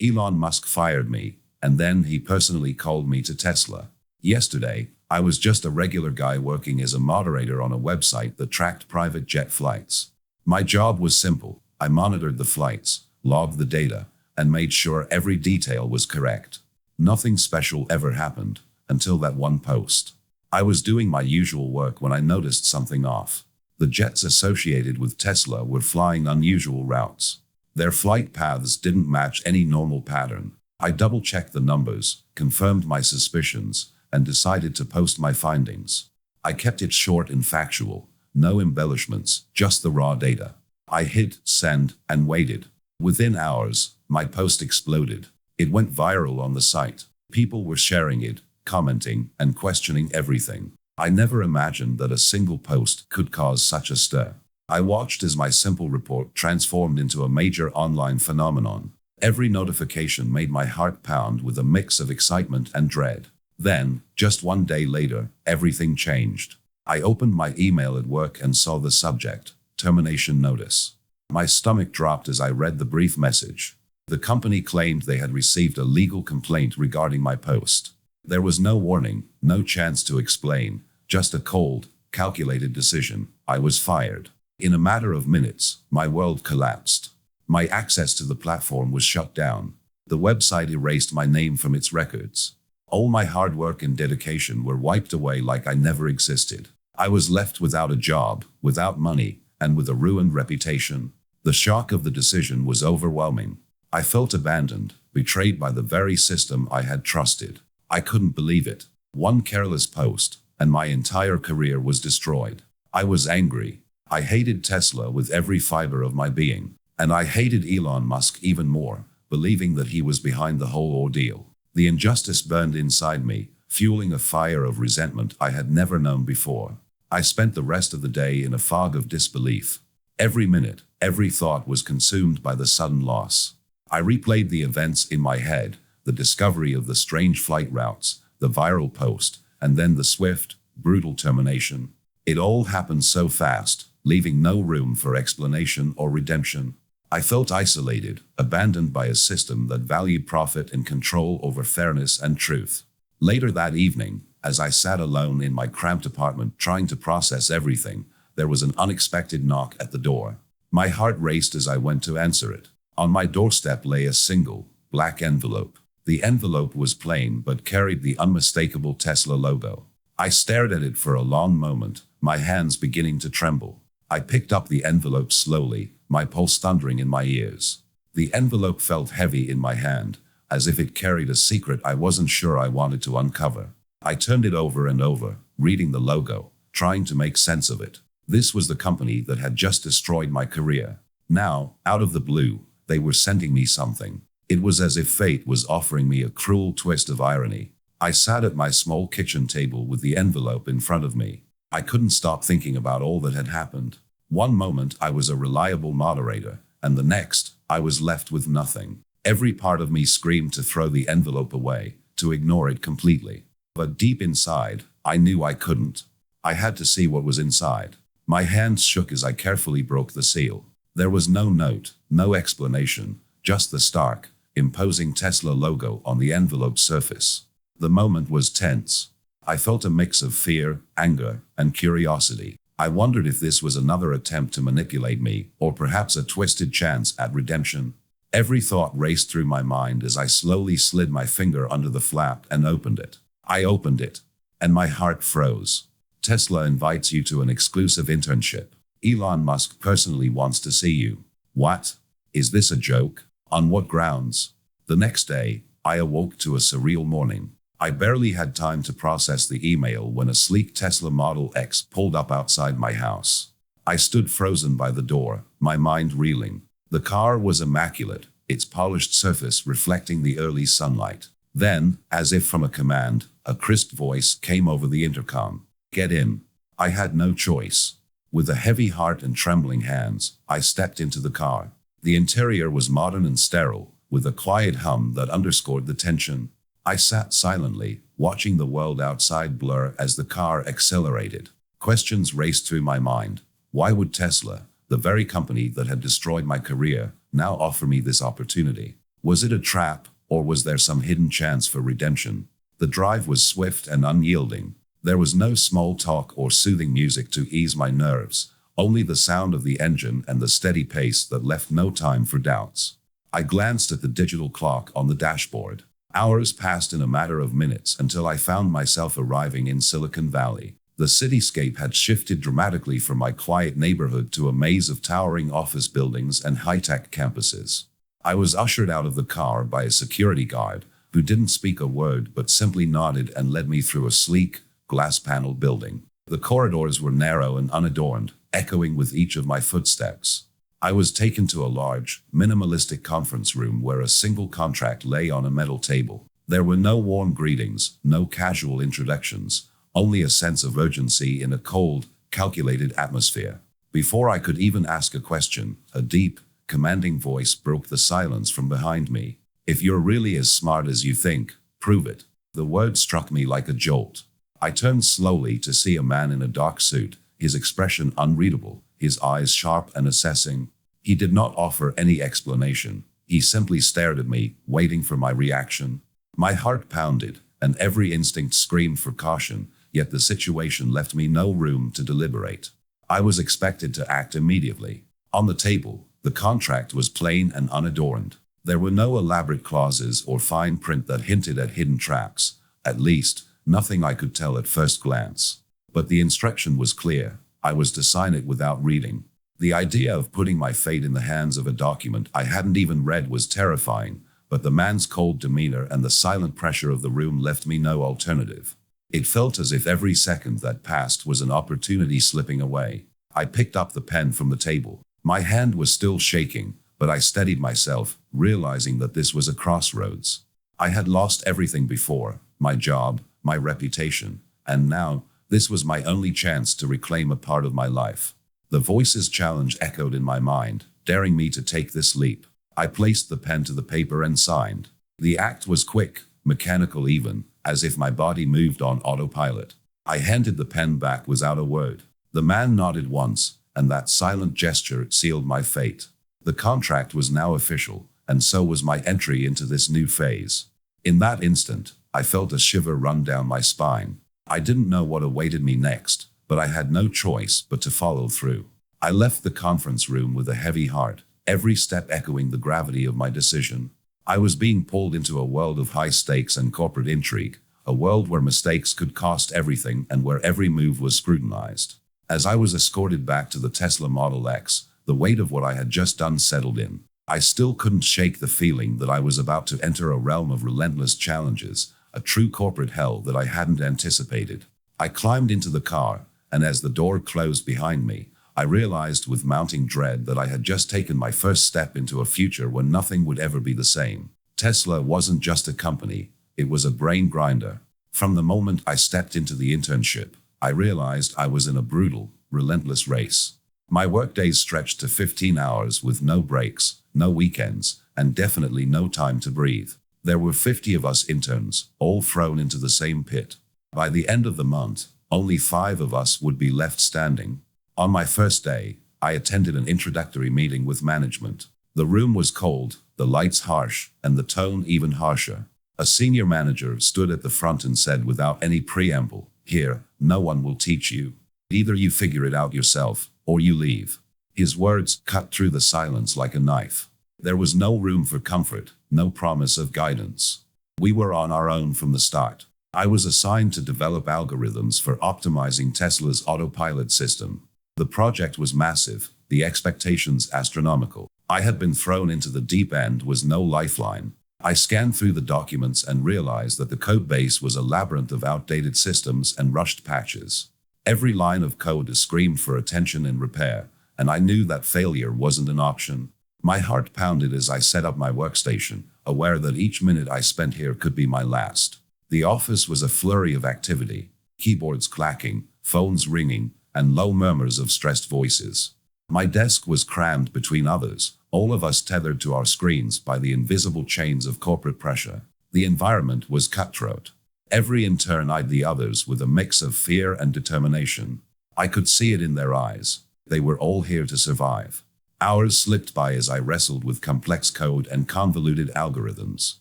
Elon Musk fired me, and then he personally called me to Tesla. Yesterday, I was just a regular guy working as a moderator on a website that tracked private jet flights. My job was simple. I monitored the flights, logged the data, and made sure every detail was correct. Nothing special ever happened, until that one post. I was doing my usual work when I noticed something off. The jets associated with Tesla were flying unusual routes. Their flight paths didn't match any normal pattern. I double-checked the numbers, confirmed my suspicions, and decided to post my findings. I kept it short and factual, no embellishments, just the raw data. I hit send and waited. Within hours, my post exploded. It went viral on the site. People were sharing it, commenting, and questioning everything. I never imagined that a single post could cause such a stir. I watched as my simple report transformed into a major online phenomenon. Every notification made my heart pound with a mix of excitement and dread. Then, just one day later, everything changed. I opened my email at work and saw the subject, termination notice. My stomach dropped as I read the brief message. The company claimed they had received a legal complaint regarding my post. There was no warning, no chance to explain, just a cold, calculated decision. I was fired. In a matter of minutes, my world collapsed. My access to the platform was shut down. The website erased my name from its records. All my hard work and dedication were wiped away like I never existed. I was left without a job, without money, and with a ruined reputation. The shock of the decision was overwhelming. I felt abandoned, betrayed by the very system I had trusted. I couldn't believe it. One careless post, and my entire career was destroyed. I was angry. I hated Tesla with every fiber of my being. And I hated Elon Musk even more, believing that he was behind the whole ordeal. The injustice burned inside me, fueling a fire of resentment I had never known before. I spent the rest of the day in a fog of disbelief. Every minute, every thought was consumed by the sudden loss. I replayed the events in my head, the discovery of the strange flight routes, the viral post, and then the swift, brutal termination. It all happened so fast, leaving no room for explanation or redemption. I felt isolated, abandoned by a system that valued profit and control over fairness and truth. Later that evening, as I sat alone in my cramped apartment trying to process everything, there was an unexpected knock at the door. My heart raced as I went to answer it. On my doorstep lay a single, black envelope. The envelope was plain but carried the unmistakable Tesla logo. I stared at it for a long moment, my hands beginning to tremble. I picked up the envelope slowly, my pulse thundering in my ears. The envelope felt heavy in my hand, as if it carried a secret I wasn't sure I wanted to uncover. I turned it over and over, reading the logo, trying to make sense of it. This was the company that had just destroyed my career. Now, out of the blue, they were sending me something. It was as if fate was offering me a cruel twist of irony. I sat at my small kitchen table with the envelope in front of me. I couldn't stop thinking about all that had happened. One moment I was a reliable moderator, and the next, I was left with nothing. Every part of me screamed to throw the envelope away, to ignore it completely. But deep inside, I knew I couldn't. I had to see what was inside. My hands shook as I carefully broke the seal. There was no note, no explanation, just the stark, imposing Tesla logo on the envelope's surface. The moment was tense. I felt a mix of fear, anger, and curiosity. I wondered if this was another attempt to manipulate me, or perhaps a twisted chance at redemption. Every thought raced through my mind as I slowly slid my finger under the flap and opened it. I opened it, and my heart froze. Tesla invites you to an exclusive internship. Elon Musk personally wants to see you. What? Is this a joke? On what grounds? The next day, I awoke to a surreal morning. I barely had time to process the email when a sleek Tesla Model X pulled up outside my house. I stood frozen by the door, my mind reeling. The car was immaculate, its polished surface reflecting the early sunlight. Then, as if from a command, a crisp voice came over the intercom. Get in. I had no choice. With a heavy heart and trembling hands, I stepped into the car. The interior was modern and sterile, with a quiet hum that underscored the tension. I sat silently, watching the world outside blur as the car accelerated. Questions raced through my mind. Why would Tesla, the very company that had destroyed my career, now offer me this opportunity? Was it a trap, or was there some hidden chance for redemption? The drive was swift and unyielding. There was no small talk or soothing music to ease my nerves, only the sound of the engine and the steady pace that left no time for doubts. I glanced at the digital clock on the dashboard. Hours passed in a matter of minutes until I found myself arriving in Silicon Valley. The cityscape had shifted dramatically from my quiet neighborhood to a maze of towering office buildings and high-tech campuses. I was ushered out of the car by a security guard who didn't speak a word but simply nodded and led me through a sleek, glass-paneled building. The corridors were narrow and unadorned, echoing with each of my footsteps. I was taken to a large, minimalistic conference room where a single contract lay on a metal table. There were no warm greetings, no casual introductions, only a sense of urgency in a cold, calculated atmosphere. Before I could even ask a question, a deep, commanding voice broke the silence from behind me. "If you're really as smart as you think, prove it." The word struck me like a jolt. I turned slowly to see a man in a dark suit, his expression unreadable, his eyes sharp and assessing. He did not offer any explanation. He simply stared at me, waiting for my reaction. My heart pounded, and every instinct screamed for caution, yet the situation left me no room to deliberate. I was expected to act immediately. On the table, the contract was plain and unadorned. There were no elaborate clauses or fine print that hinted at hidden traps. At least, nothing I could tell at first glance. But the instruction was clear. I was to sign it without reading. The idea of putting my fate in the hands of a document I hadn't even read was terrifying, but the man's cold demeanor and the silent pressure of the room left me no alternative. It felt as if every second that passed was an opportunity slipping away. I picked up the pen from the table. My hand was still shaking, but I steadied myself, realizing that this was a crossroads. I had lost everything before, my job, my reputation, and now, this was my only chance to reclaim a part of my life. The voice's challenge echoed in my mind, daring me to take this leap. I placed the pen to the paper and signed. The act was quick, mechanical even, as if my body moved on autopilot. I handed the pen back without a word. The man nodded once, and that silent gesture sealed my fate. The contract was now official, and so was my entry into this new phase. In that instant, I felt a shiver run down my spine. I didn't know what awaited me next, but I had no choice but to follow through. I left the conference room with a heavy heart, every step echoing the gravity of my decision. I was being pulled into a world of high stakes and corporate intrigue, a world where mistakes could cost everything and where every move was scrutinized. As I was escorted back to the Tesla Model X, the weight of what I had just done settled in. I still couldn't shake the feeling that I was about to enter a realm of relentless challenges, a true corporate hell that I hadn't anticipated. I climbed into the car, and as the door closed behind me, I realized with mounting dread that I had just taken my first step into a future where nothing would ever be the same. Tesla wasn't just a company, it was a brain grinder. From the moment I stepped into the internship, I realized I was in a brutal, relentless race. My workdays stretched to 15 hours with no breaks, no weekends, and definitely no time to breathe. There were 50 of us interns, all thrown into the same pit. By the end of the month, only 5 of us would be left standing. On my first day, I attended an introductory meeting with management. The room was cold, the lights harsh, and the tone even harsher. A senior manager stood at the front and said without any preamble, "Here, no one will teach you. Either you figure it out yourself, or you leave." His words cut through the silence like a knife. There was no room for comfort, no promise of guidance. We were on our own from the start. I was assigned to develop algorithms for optimizing Tesla's autopilot system. The project was massive, the expectations astronomical. I had been thrown into the deep end with no lifeline. I scanned through the documents and realized that the codebase was a labyrinth of outdated systems and rushed patches. Every line of code screamed for attention and repair, and I knew that failure wasn't an option. My heart pounded as I set up my workstation, aware that each minute I spent here could be my last. The office was a flurry of activity, keyboards clacking, phones ringing, and low murmurs of stressed voices. My desk was crammed between others, all of us tethered to our screens by the invisible chains of corporate pressure. The environment was cutthroat. Every intern eyed the others with a mix of fear and determination. I could see it in their eyes. They were all here to survive. Hours slipped by as I wrestled with complex code and convoluted algorithms.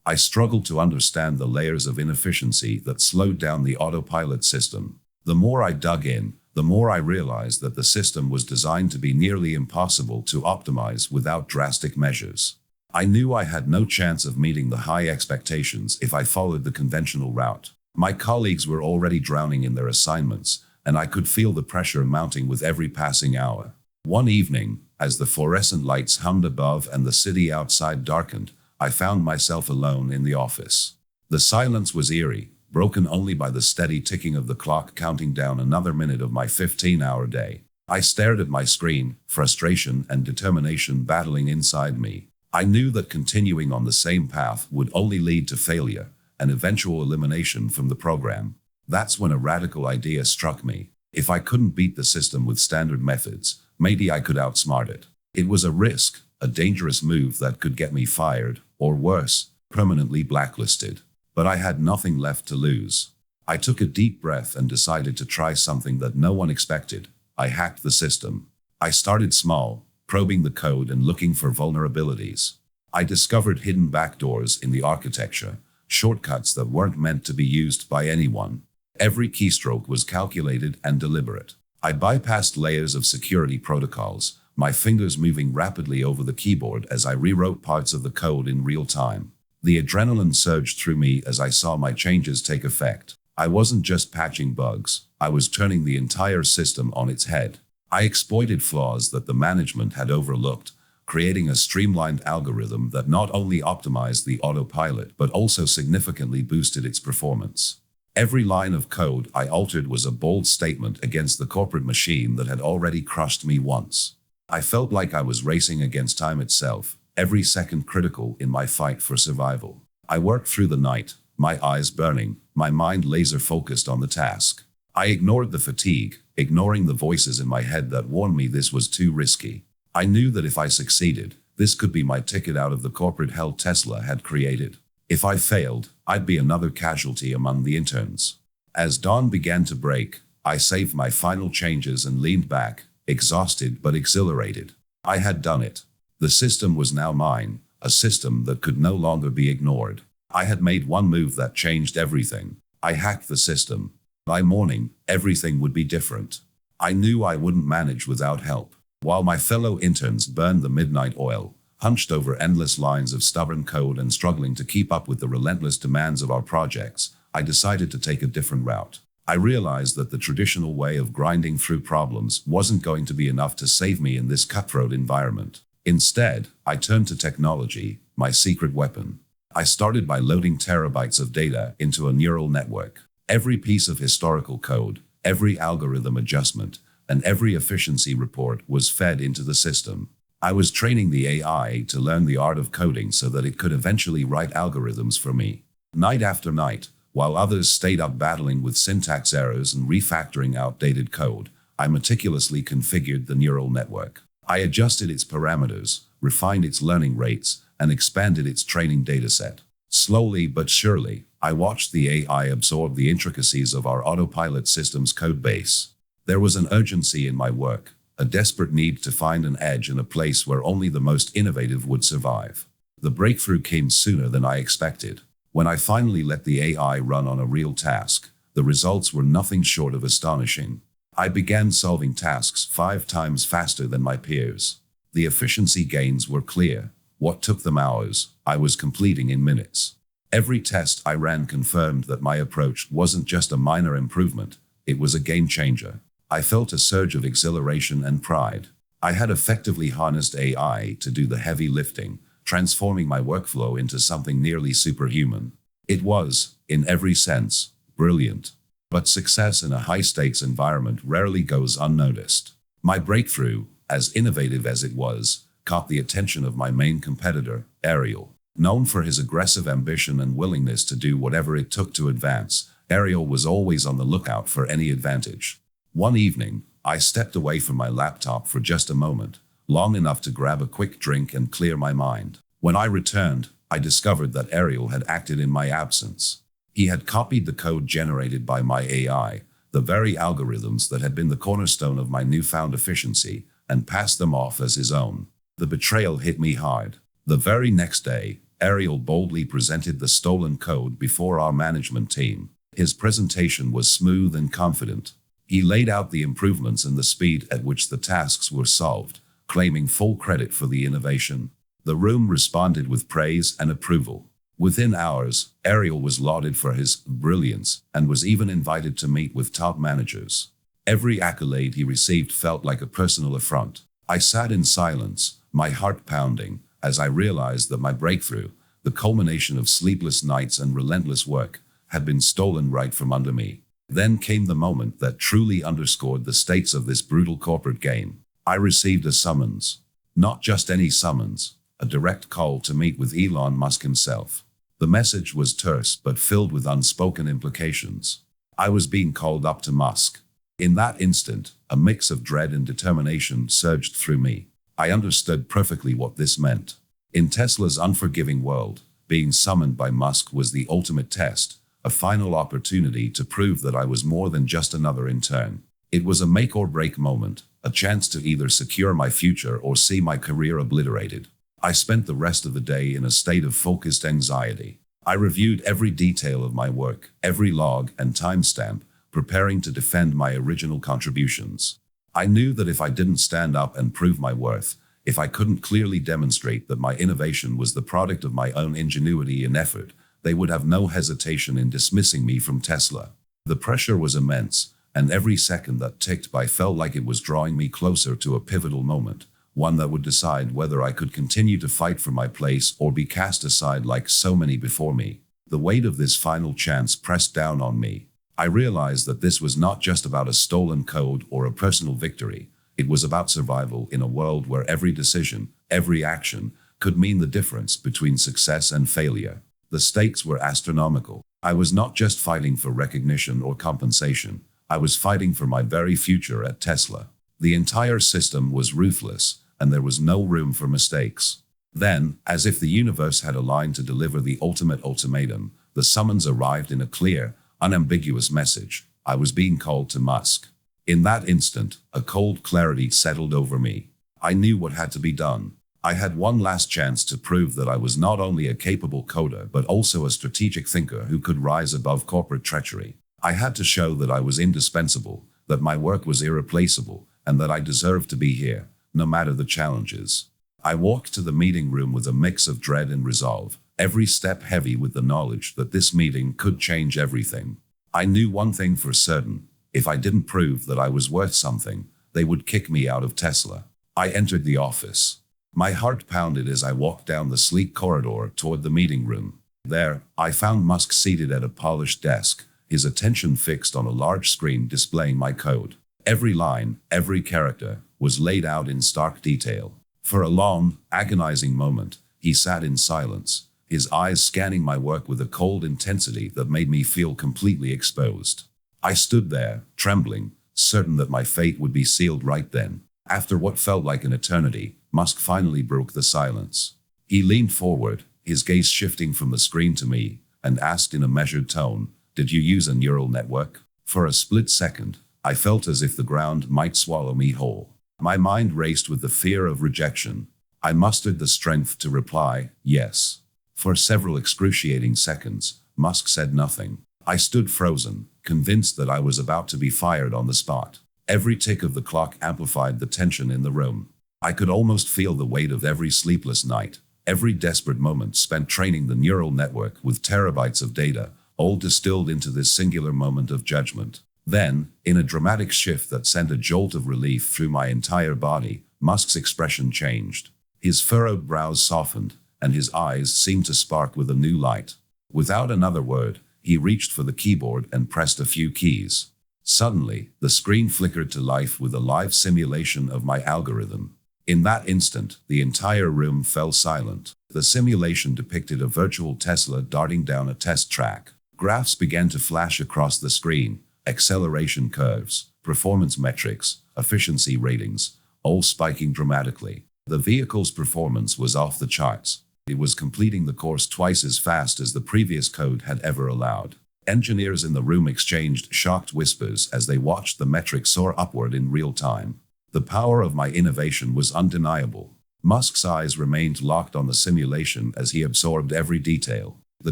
I struggled to understand the layers of inefficiency that slowed down the autopilot system. The more I dug in, the more I realized that the system was designed to be nearly impossible to optimize without drastic measures. I knew I had no chance of meeting the high expectations if I followed the conventional route. My colleagues were already drowning in their assignments, and I could feel the pressure mounting with every passing hour. One evening, as the fluorescent lights hummed above and the city outside darkened, I found myself alone in the office. The silence was eerie, broken only by the steady ticking of the clock counting down another minute of my 15-hour day. I stared at my screen, frustration and determination battling inside me. I knew that continuing on the same path would only lead to failure and eventual elimination from the program. That's when a radical idea struck me. If I couldn't beat the system with standard methods, maybe I could outsmart it. It was a risk, a dangerous move that could get me fired, or worse, permanently blacklisted. But I had nothing left to lose. I took a deep breath and decided to try something that no one expected. I hacked the system. I started small, probing the code and looking for vulnerabilities. I discovered hidden backdoors in the architecture, shortcuts that weren't meant to be used by anyone. Every keystroke was calculated and deliberate. I bypassed layers of security protocols, my fingers moving rapidly over the keyboard as I rewrote parts of the code in real time. The adrenaline surged through me as I saw my changes take effect. I wasn't just patching bugs, I was turning the entire system on its head. I exploited flaws that the management had overlooked, creating a streamlined algorithm that not only optimized the autopilot but also significantly boosted its performance. Every line of code I altered was a bold statement against the corporate machine that had already crushed me once. I felt like I was racing against time itself, every second critical in my fight for survival. I worked through the night, my eyes burning, my mind laser-focused on the task. I ignored the fatigue, ignoring the voices in my head that warned me this was too risky. I knew that if I succeeded, this could be my ticket out of the corporate hell Tesla had created. If I failed, I'd be another casualty among the interns. As dawn began to break, I saved my final changes and leaned back, exhausted but exhilarated. I had done it. The system was now mine, a system that could no longer be ignored. I had made one move that changed everything. I hacked the system. By morning, everything would be different. I knew I wouldn't manage without help. While my fellow interns burned the midnight oil, hunched over endless lines of stubborn code and struggling to keep up with the relentless demands of our projects, I decided to take a different route. I realized that the traditional way of grinding through problems wasn't going to be enough to save me in this cutthroat environment. Instead, I turned to technology, my secret weapon. I started by loading terabytes of data into a neural network. Every piece of historical code, every algorithm adjustment, and every efficiency report was fed into the system. I was training the AI to learn the art of coding so that it could eventually write algorithms for me. Night after night, while others stayed up battling with syntax errors and refactoring outdated code, I meticulously configured the neural network. I adjusted its parameters, refined its learning rates, and expanded its training dataset. Slowly but surely, I watched the AI absorb the intricacies of our autopilot system's code base. There was an urgency in my work, a desperate need to find an edge in a place where only the most innovative would survive. The breakthrough came sooner than I expected. When I finally let the AI run on a real task, the results were nothing short of astonishing. I began solving tasks 5 times faster than my peers. The efficiency gains were clear. What took them hours, I was completing in minutes. Every test I ran confirmed that my approach wasn't just a minor improvement, it was a game changer. I felt a surge of exhilaration and pride. I had effectively harnessed AI to do the heavy lifting, transforming my workflow into something nearly superhuman. It was, in every sense, brilliant. But success in a high-stakes environment rarely goes unnoticed. My breakthrough, as innovative as it was, caught the attention of my main competitor, Ariel. Known for his aggressive ambition and willingness to do whatever it took to advance, Ariel was always on the lookout for any advantage. One evening, I stepped away from my laptop for just a moment, long enough to grab a quick drink and clear my mind. When I returned, I discovered that Ariel had acted in my absence. He had copied the code generated by my AI, the very algorithms that had been the cornerstone of my newfound efficiency, and passed them off as his own. The betrayal hit me hard. The very next day, Ariel boldly presented the stolen code before our management team. His presentation was smooth and confident. He laid out the improvements and the speed at which the tasks were solved, claiming full credit for the innovation. The room responded with praise and approval. Within hours, Ariel was lauded for his brilliance and was even invited to meet with top managers. Every accolade he received felt like a personal affront. I sat in silence, my heart pounding, as I realized that my breakthrough, the culmination of sleepless nights and relentless work, had been stolen right from under me. Then came the moment that truly underscored the stakes of this brutal corporate game. I received a summons. Not just any summons, a direct call to meet with Elon Musk himself. The message was terse but filled with unspoken implications. I was being called up to Musk. In that instant, a mix of dread and determination surged through me. I understood perfectly what this meant. In Tesla's unforgiving world, being summoned by Musk was the ultimate test, a final opportunity to prove that I was more than just another intern. It was a make or break moment, a chance to either secure my future or see my career obliterated. I spent the rest of the day in a state of focused anxiety. I reviewed every detail of my work, every log and timestamp, preparing to defend my original contributions. I knew that if I didn't stand up and prove my worth, if I couldn't clearly demonstrate that my innovation was the product of my own ingenuity and effort, they would have no hesitation in dismissing me from Tesla. The pressure was immense, and every second that ticked by felt like it was drawing me closer to a pivotal moment, one that would decide whether I could continue to fight for my place or be cast aside like so many before me. The weight of this final chance pressed down on me. I realized that this was not just about a stolen code or a personal victory. It was about survival in a world where every decision, every action, could mean the difference between success and failure. The stakes were astronomical. I was not just fighting for recognition or compensation. I was fighting for my very future at Tesla. The entire system was ruthless, and there was no room for mistakes. Then, as if the universe had aligned to deliver the ultimate ultimatum, the summons arrived in a clear, unambiguous message. I was being called to Musk. In that instant, a cold clarity settled over me. I knew what had to be done. I had one last chance to prove that I was not only a capable coder but also a strategic thinker who could rise above corporate treachery. I had to show that I was indispensable, that my work was irreplaceable, and that I deserved to be here, no matter the challenges. I walked to the meeting room with a mix of dread and resolve, every step heavy with the knowledge that this meeting could change everything. I knew one thing for certain: if I didn't prove that I was worth something, they would kick me out of Tesla. I entered the office. My heart pounded as I walked down the sleek corridor toward the meeting room. There, I found Musk seated at a polished desk, his attention fixed on a large screen displaying my code. Every line, every character, was laid out in stark detail. For a long, agonizing moment, he sat in silence, his eyes scanning my work with a cold intensity that made me feel completely exposed. I stood there, trembling, certain that my fate would be sealed right then. After what felt like an eternity, Musk finally broke the silence. He leaned forward, his gaze shifting from the screen to me, and asked in a measured tone, "Did you use a neural network?" For a split second, I felt as if the ground might swallow me whole. My mind raced with the fear of rejection. I mustered the strength to reply, "Yes." For several excruciating seconds, Musk said nothing. I stood frozen, convinced that I was about to be fired on the spot. Every tick of the clock amplified the tension in the room. I could almost feel the weight of every sleepless night, every desperate moment spent training the neural network with terabytes of data, all distilled into this singular moment of judgment. Then, in a dramatic shift that sent a jolt of relief through my entire body, Musk's expression changed. His furrowed brows softened, and his eyes seemed to spark with a new light. Without another word, he reached for the keyboard and pressed a few keys. Suddenly, the screen flickered to life with a live simulation of my algorithm. In that instant, the entire room fell silent. The simulation depicted a virtual Tesla darting down a test track. Graphs began to flash across the screen, acceleration curves, performance metrics, efficiency ratings, all spiking dramatically. The vehicle's performance was off the charts. It was completing the course twice as fast as the previous code had ever allowed. Engineers in the room exchanged shocked whispers as they watched the metrics soar upward in real time. The power of my innovation was undeniable. Musk's eyes remained locked on the simulation as he absorbed every detail. The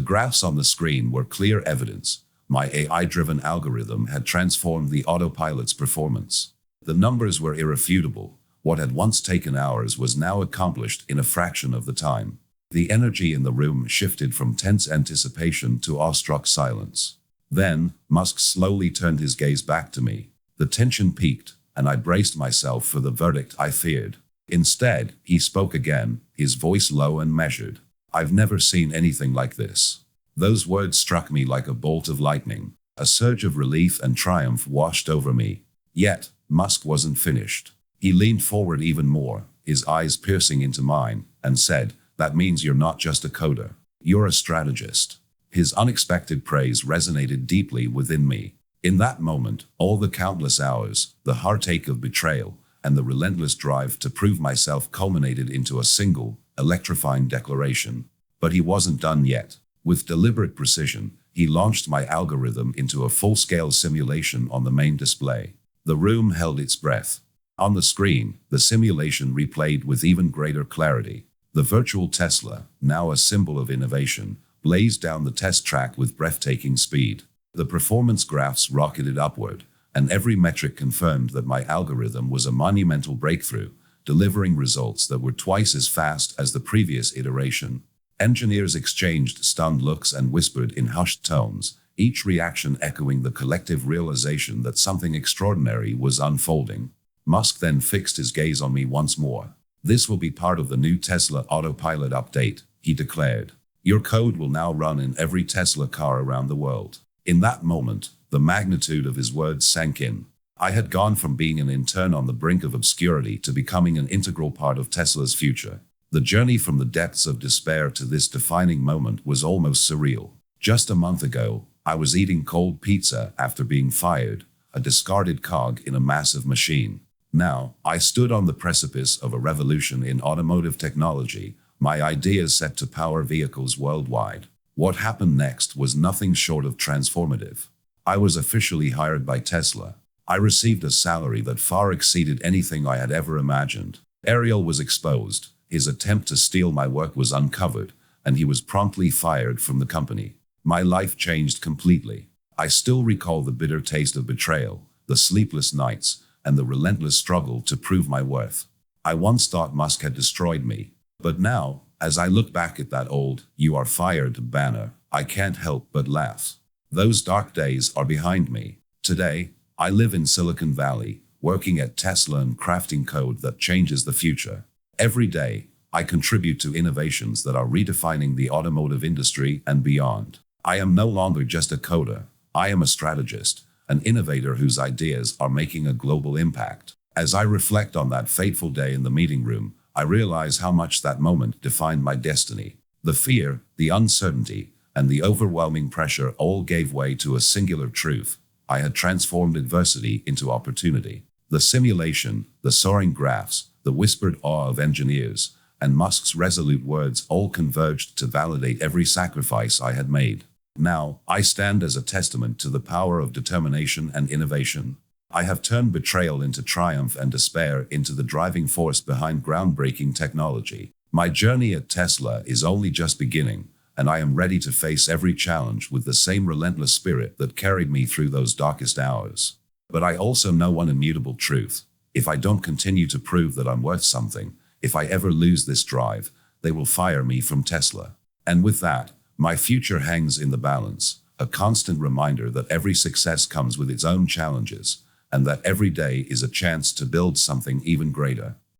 graphs on the screen were clear evidence. My AI-driven algorithm had transformed the autopilot's performance. The numbers were irrefutable. What had once taken hours was now accomplished in a fraction of the time. The energy in the room shifted from tense anticipation to awestruck silence. Then, Musk slowly turned his gaze back to me. The tension peaked, and I braced myself for the verdict I feared. Instead, he spoke again, his voice low and measured. "I've never seen anything like this." Those words struck me like a bolt of lightning. A surge of relief and triumph washed over me. Yet, Musk wasn't finished. He leaned forward even more, his eyes piercing into mine, and said, "That means you're not just a coder. You're a strategist." His unexpected praise resonated deeply within me. In that moment, all the countless hours, the heartache of betrayal, and the relentless drive to prove myself culminated into a single, electrifying declaration. But he wasn't done yet. With deliberate precision, he launched my algorithm into a full-scale simulation on the main display. The room held its breath. On the screen, the simulation replayed with even greater clarity. The virtual Tesla, now a symbol of innovation, blazed down the test track with breathtaking speed. The performance graphs rocketed upward, and every metric confirmed that my algorithm was a monumental breakthrough, delivering results that were twice as fast as the previous iteration. Engineers exchanged stunned looks and whispered in hushed tones, each reaction echoing the collective realization that something extraordinary was unfolding. Musk then fixed his gaze on me once more. "This will be part of the new Tesla autopilot update," he declared. "Your code will now run in every Tesla car around the world." In that moment, the magnitude of his words sank in. I had gone from being an intern on the brink of obscurity to becoming an integral part of Tesla's future. The journey from the depths of despair to this defining moment was almost surreal. Just a month ago, I was eating cold pizza after being fired, a discarded cog in a massive machine. Now, I stood on the precipice of a revolution in automotive technology, my ideas set to power vehicles worldwide. What happened next was nothing short of transformative. I was officially hired by Tesla. I received a salary that far exceeded anything I had ever imagined. Ariel was exposed, his attempt to steal my work was uncovered, and he was promptly fired from the company. My life changed completely. I still recall the bitter taste of betrayal, the sleepless nights, and the relentless struggle to prove my worth. I once thought Musk had destroyed me, but now, as I look back at that old "you are fired" banner, I can't help but laugh. Those dark days are behind me. Today, I live in Silicon Valley, working at Tesla and crafting code that changes the future. Every day, I contribute to innovations that are redefining the automotive industry and beyond. I am no longer just a coder. I am a strategist, an innovator whose ideas are making a global impact. As I reflect on that fateful day in the meeting room, I realize how much that moment defined my destiny. The fear, the uncertainty, and the overwhelming pressure all gave way to a singular truth. I had transformed adversity into opportunity. The simulation, the soaring graphs, the whispered awe of engineers, and Musk's resolute words all converged to validate every sacrifice I had made. Now, I stand as a testament to the power of determination and innovation. I have turned betrayal into triumph and despair into the driving force behind groundbreaking technology. My journey at Tesla is only just beginning, and I am ready to face every challenge with the same relentless spirit that carried me through those darkest hours. But I also know one immutable truth. If I don't continue to prove that I'm worth something, if I ever lose this drive, they will fire me from Tesla. And with that, my future hangs in the balance, a constant reminder that every success comes with its own challenges, and that every day is a chance to build something even greater.